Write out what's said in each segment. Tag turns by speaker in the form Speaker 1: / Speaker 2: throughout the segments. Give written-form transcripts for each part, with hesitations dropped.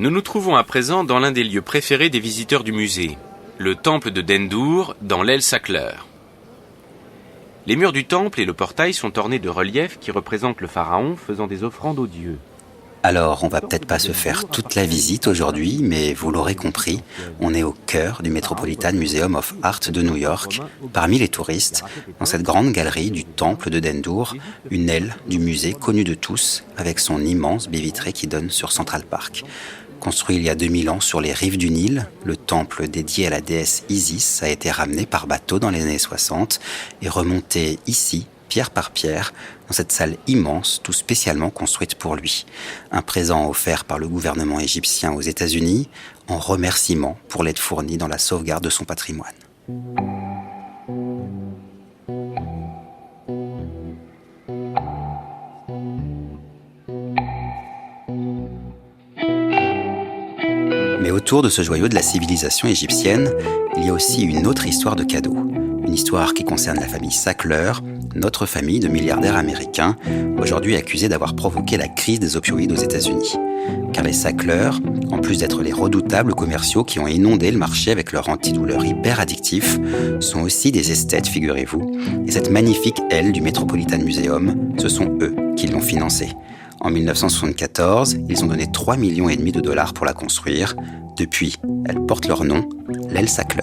Speaker 1: Nous nous trouvons à présent dans l'un des lieux préférés des visiteurs du musée, le temple de Dendur, dans l'El Sackler. Les murs du temple et le portail sont ornés de reliefs qui représentent le pharaon faisant des offrandes aux dieux.
Speaker 2: Alors, on va peut-être pas se faire toute la visite aujourd'hui, mais vous l'aurez compris, on est au cœur du Metropolitan Museum of Art de New York, parmi les touristes, dans cette grande galerie du temple de Dendur, une aile du musée connue de tous, avec son immense baie vitrée qui donne sur Central Park. Construit il y a 2000 ans sur les rives du Nil, le temple dédié à la déesse Isis a été ramené par bateau dans les années 60 et remonté ici, pierre par pierre, dans cette salle immense, tout spécialement construite pour lui. Un présent offert par le gouvernement égyptien aux États-Unis, en remerciement pour l'aide fournie dans la sauvegarde de son patrimoine. Mais autour de ce joyau de la civilisation égyptienne, il y a aussi une autre histoire de cadeau. Une histoire qui concerne la famille Sackler, notre famille de milliardaires américains, aujourd'hui accusés d'avoir provoqué la crise des opioïdes aux États-Unis. Car les Sackler, en plus d'être les redoutables commerciaux qui ont inondé le marché avec leur antidouleur hyper addictif, sont aussi des esthètes, figurez-vous. Et cette magnifique aile du Metropolitan Museum, ce sont eux qui l'ont financée. En 1974, ils ont donné 3,5 millions de dollars pour la construire. Depuis, elle porte leur nom, l'El Sackler.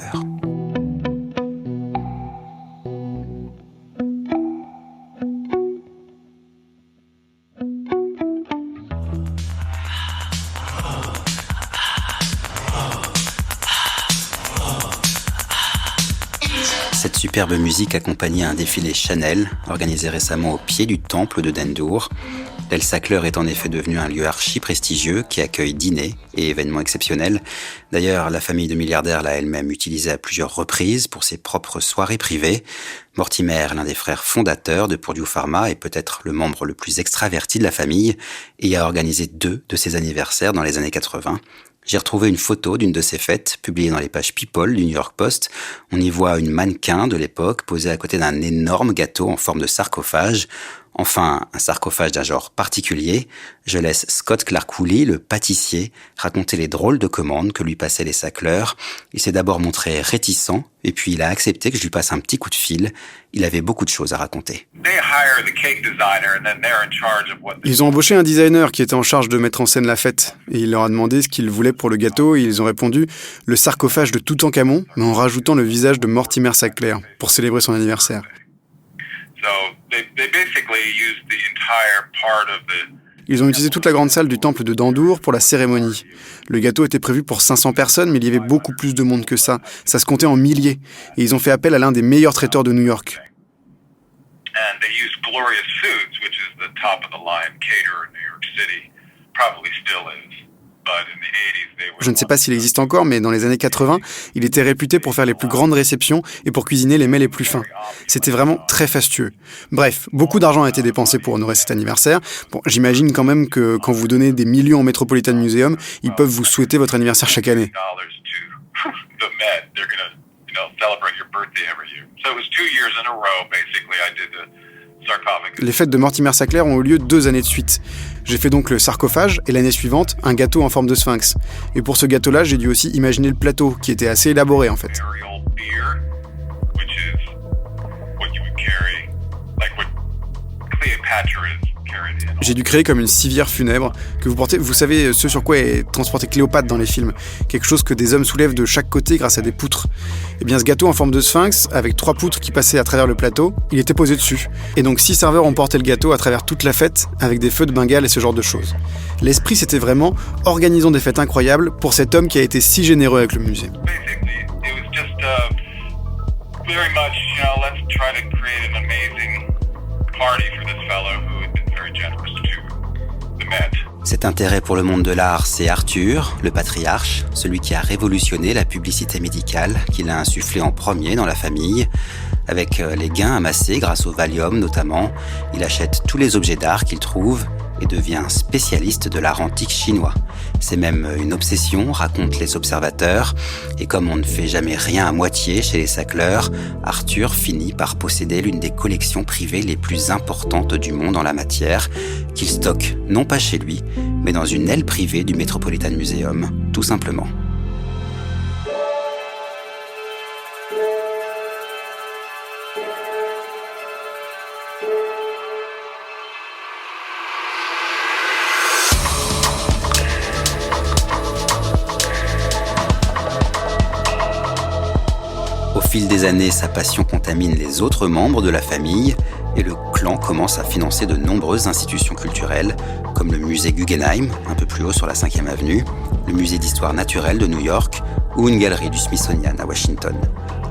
Speaker 2: Cette superbe musique accompagnait un défilé Chanel, organisé récemment au pied du temple de Dendur. L'El Sackler est en effet devenu un lieu archi-prestigieux qui accueille dîners et événements exceptionnels. D'ailleurs, la famille de milliardaires l'a elle-même utilisé à plusieurs reprises pour ses propres soirées privées. Mortimer, l'un des frères fondateurs de Purdue Pharma, est peut-être le membre le plus extraverti de la famille et a organisé 2 de ses anniversaires dans les années 80. J'ai retrouvé une photo d'une de ces fêtes, publiée dans les pages People du New York Post. On y voit une mannequin de l'époque posée à côté d'un énorme gâteau en forme de sarcophage. Enfin, un sarcophage d'un genre particulier. Je laisse Scott Clark Woolley, le pâtissier, raconter les drôles de commandes que lui passaient les Sackler. Il s'est d'abord montré réticent, et puis il a accepté que je lui passe un petit coup de fil. Il avait beaucoup de choses à raconter.
Speaker 3: Ils ont embauché un designer qui était en charge de mettre en scène la fête. Et il leur a demandé ce qu'ils voulaient pour le gâteau, et ils ont répondu « le sarcophage de Toutankhamon », mais en rajoutant le visage de Mortimer Sackler, pour célébrer son anniversaire. Ils ont utilisé toute la grande salle du temple de Dendur pour la cérémonie. Le gâteau était prévu pour 500 personnes, mais il y avait beaucoup plus de monde que ça. Ça se comptait en milliers. Et ils ont fait appel à l'un des meilleurs traiteurs de New York. Je ne sais pas s'il existe encore, mais dans les années 80, il était réputé pour faire les plus grandes réceptions et pour cuisiner les mets les plus fins. C'était vraiment très fastueux. Bref, beaucoup d'argent a été dépensé pour honorer cet anniversaire. Bon, j'imagine quand même que quand vous donnez des millions au Metropolitan Museum, ils peuvent vous souhaiter votre anniversaire chaque année. Les fêtes de Mortimer Sackler ont eu lieu 2 années de suite. J'ai fait donc le sarcophage et l'année suivante, un gâteau en forme de sphinx. Et pour ce gâteau-là, j'ai dû aussi imaginer le plateau, qui était assez élaboré en fait. J'ai dû créer comme une civière funèbre que vous portez, vous savez, ce sur quoi est transportée Cléopâtre dans les films. Quelque chose que des hommes soulèvent de chaque côté grâce à des poutres. Et bien ce gâteau en forme de sphinx, avec 3 poutres qui passaient à travers le plateau, il était posé dessus. Et donc 6 serveurs ont porté le gâteau à travers toute la fête, avec des feux de Bengale et ce genre de choses. L'esprit c'était vraiment, organisons des fêtes incroyables pour cet homme qui a été si généreux avec le musée.
Speaker 2: Cet intérêt pour le monde de l'art, c'est Arthur, le patriarche, celui qui a révolutionné la publicité médicale, qu'il a insufflé en premier dans la famille. Avec les gains amassés grâce au Valium notamment, il achète tous les objets d'art qu'il trouve et devient un spécialiste de l'art antique chinois. C'est même une obsession, racontent les observateurs, et comme on ne fait jamais rien à moitié chez les Sackler, Arthur finit par posséder l'une des collections privées les plus importantes du monde en la matière, qu'il stocke non pas chez lui, mais dans une aile privée du Metropolitan Museum, tout simplement. Au fil des années, sa passion contamine les autres membres de la famille et le clan commence à financer de nombreuses institutions culturelles, comme le musée Guggenheim, un peu plus haut sur la 5e avenue, le musée d'histoire naturelle de New York ou une galerie du Smithsonian à Washington.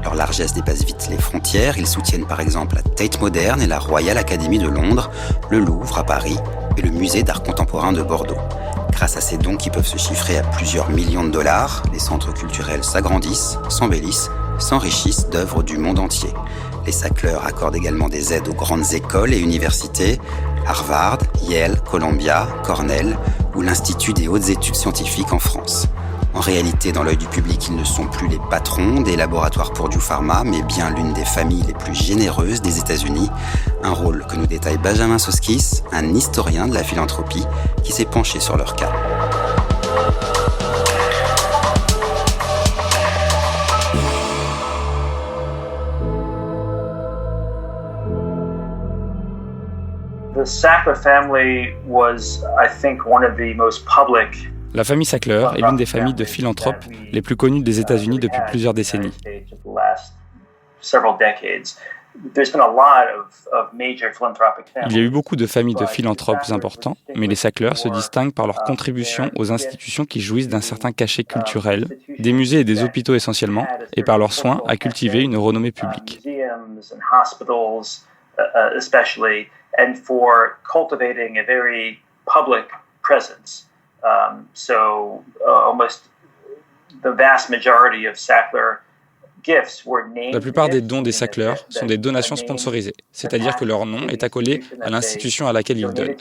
Speaker 2: Leur largesse dépasse vite les frontières, ils soutiennent par exemple la Tate Modern et la Royal Academy de Londres, le Louvre à Paris et le musée d'art contemporain de Bordeaux. Grâce à ces dons qui peuvent se chiffrer à plusieurs millions de dollars, les centres culturels s'agrandissent, s'embellissent, s'enrichissent d'œuvres du monde entier. Les Sackler accordent également des aides aux grandes écoles et universités, Harvard, Yale, Columbia, Cornell ou l'Institut des hautes études scientifiques en France. En réalité, dans l'œil du public, ils ne sont plus les patrons des laboratoires Purdue Pharma, mais bien l'une des familles les plus généreuses des États-Unis. Un rôle que nous détaille Benjamin Soskis, un historien de la philanthropie qui s'est penché sur leur cas.
Speaker 4: The Sackler family was, I think, one of the most public.
Speaker 5: La famille Sackler est l'une des familles de philanthropes les plus connues des États-Unis depuis plusieurs décennies. Il y a eu beaucoup de familles de philanthropes importants, mais les Sackler se distinguent par leur contribution aux institutions qui jouissent d'un certain cachet culturel, des musées et des hôpitaux essentiellement, et par leurs soins à cultiver une renommée publique.
Speaker 4: And for cultivating a very public presence. Almost the vast majority of Sackler gifts were named.
Speaker 5: La plupart des dons des Sackler sont des donations sponsorisées, c'est-à-dire que leur nom est accolé à l'institution à laquelle ils donnent.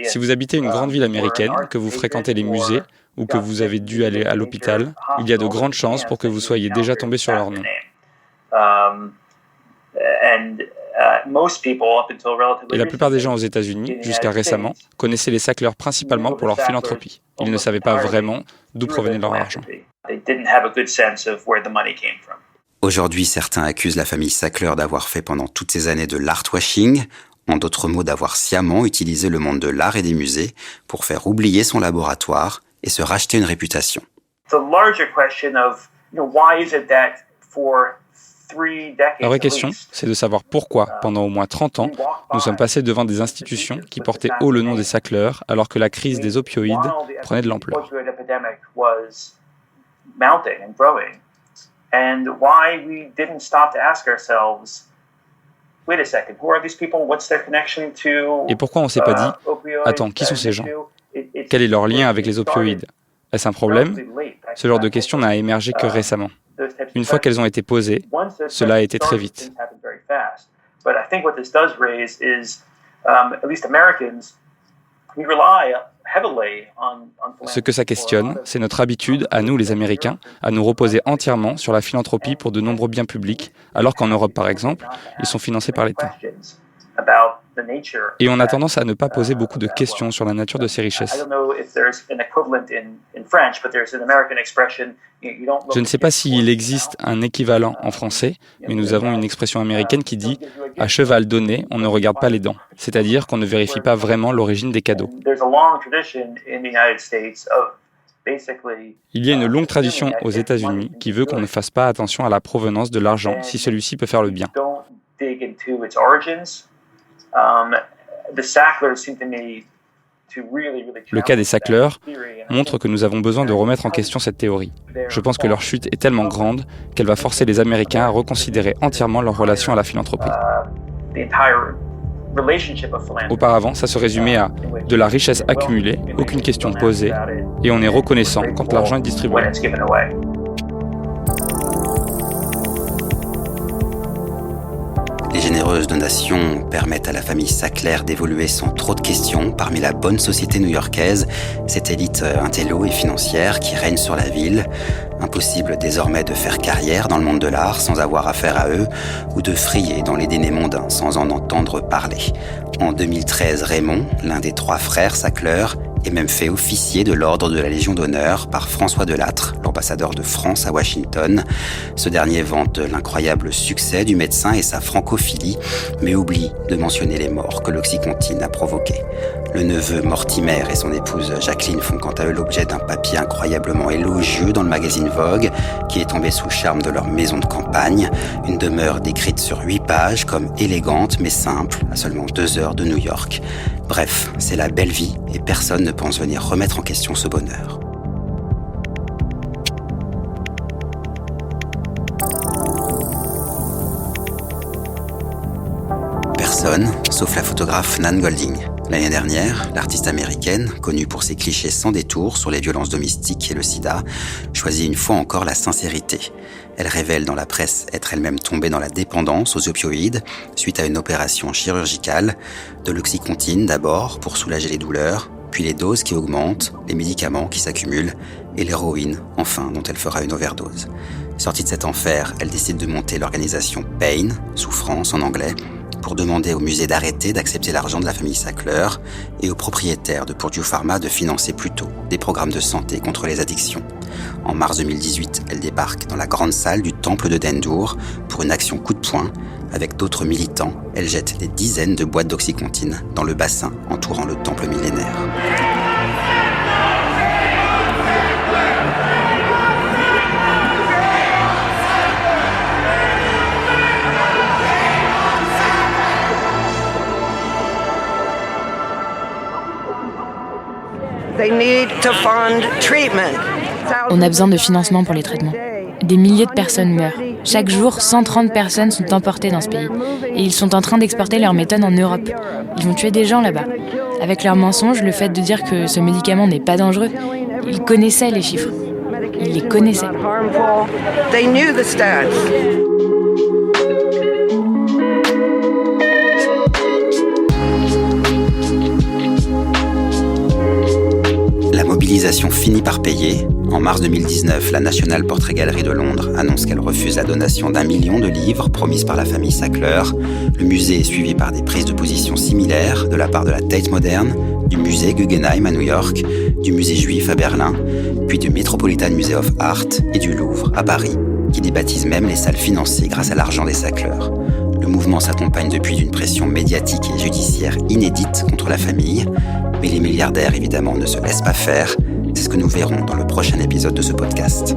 Speaker 5: Si vous habitez une grande ville américaine, que vous fréquentez les musées ou que vous avez dû aller à l'hôpital, il y a de grandes chances pour que vous soyez déjà tombé sur leur nom. Et la plupart des gens aux États-Unis, jusqu'à récemment, connaissaient les Sackler principalement pour leur philanthropie. Ils ne savaient pas vraiment d'où provenait leur argent.
Speaker 2: Aujourd'hui, certains accusent la famille Sackler d'avoir fait pendant toutes ces années de l'artwashing, en d'autres mots d'avoir sciemment utilisé le monde de l'art et des musées pour faire oublier son laboratoire et se racheter une réputation.
Speaker 5: La vraie question, c'est de savoir pourquoi, pendant au moins 30 ans, nous sommes passés devant des institutions qui portaient haut le nom des Sackler, alors que la crise des opioïdes prenait de l'ampleur. Et pourquoi on ne s'est pas dit « Attends, qui sont ces gens ? Quel est leur lien avec les opioïdes ? Est-ce un problème ?» Ce genre de questions n'a émergé que récemment. Une fois qu'elles ont été posées, cela a été très vite. Ce que ça questionne, c'est notre habitude, à nous les Américains, à nous reposer entièrement sur la philanthropie pour de nombreux biens publics, alors qu'en Europe par exemple, ils sont financés par l'État. Et on a tendance à ne pas poser beaucoup de questions sur la nature de ces richesses. Je ne sais pas s'il existe un équivalent en français, mais nous avons une expression américaine qui dit « à cheval donné, on ne regarde pas les dents », c'est-à-dire qu'on ne vérifie pas vraiment l'origine des cadeaux. Il y a une longue tradition aux États-Unis qui veut qu'on ne fasse pas attention à la provenance de l'argent si celui-ci peut faire le bien. Le cas des Sackler montre que nous avons besoin de remettre en question cette théorie. Je pense que leur chute est tellement grande qu'elle va forcer les Américains à reconsidérer entièrement leur relation à la philanthropie. Auparavant, ça se résumait à de la richesse accumulée, aucune question posée, et on est reconnaissant quand l'argent est distribué. Les
Speaker 2: généreuses donations permettent à la famille Sackler d'évoluer sans trop de questions parmi la bonne société new-yorkaise, cette élite intello et financière qui règne sur la ville. Impossible désormais de faire carrière dans le monde de l'art sans avoir affaire à eux, ou de frayer dans les dîners mondains sans en entendre parler. En 2013, Raymond, l'un des 3 frères Sackler, est même fait officier de l'ordre de la Légion d'honneur par François Delattre, l'ambassadeur de France à Washington. Ce dernier vante l'incroyable succès du médecin et sa francophilie, mais oublie de mentionner les morts que l'Oxycontin a provoquées. Le neveu Mortimer et son épouse Jacqueline font quant à eux l'objet d'un papier incroyablement élogieux dans le magazine Vogue, qui est tombé sous le charme de leur maison de campagne, une demeure décrite sur 8 pages comme élégante mais simple, à seulement 2 heures de New York. Bref, c'est la belle vie et personne ne pense venir remettre en question ce bonheur. Personne, sauf la photographe Nan Goldin. L'année dernière, l'artiste américaine, connue pour ses clichés sans détour sur les violences domestiques et le sida, choisit une fois encore la sincérité. Elle révèle dans la presse être elle-même tombée dans la dépendance aux opioïdes suite à une opération chirurgicale, de l'Oxycontin d'abord pour soulager les douleurs, puis les doses qui augmentent, les médicaments qui s'accumulent et l'héroïne, enfin, dont elle fera une overdose. Sortie de cet enfer, elle décide de monter l'organisation Pain, souffrance en anglais, pour demander au musée d'arrêter d'accepter l'argent de la famille Sackler et aux propriétaires de Purdue Pharma de financer plutôt des programmes de santé contre les addictions. En mars 2018, elle débarque dans la grande salle du temple de Dendour pour une action coup de poing. Avec d'autres militants, elle jette des dizaines de boîtes d'Oxycontin dans le bassin entourant le temple millénaire.
Speaker 6: On a besoin de financement pour les traitements. Des milliers de personnes meurent. Chaque jour, 130 personnes sont emportées dans ce pays. Et ils sont en train d'exporter leur méthode en Europe. Ils vont tuer des gens là-bas. Avec leurs mensonges, le fait de dire que ce médicament n'est pas dangereux, ils connaissaient les chiffres. Ils les connaissaient.
Speaker 2: La mobilisation finit par payer. En mars 2019, la National Portrait Gallery de Londres annonce qu'elle refuse la donation d'1 million de livres promise par la famille Sackler. Le musée est suivi par des prises de position similaires de la part de la Tate Modern, du musée Guggenheim à New York, du musée juif à Berlin, puis du Metropolitan Museum of Art et du Louvre à Paris, qui débaptisent même les salles financées grâce à l'argent des Sackler. Le mouvement s'accompagne depuis d'une pression médiatique et judiciaire inédite contre la famille, mais les milliardaires évidemment ne se laissent pas faire. C'est ce que nous verrons dans le prochain épisode de ce podcast.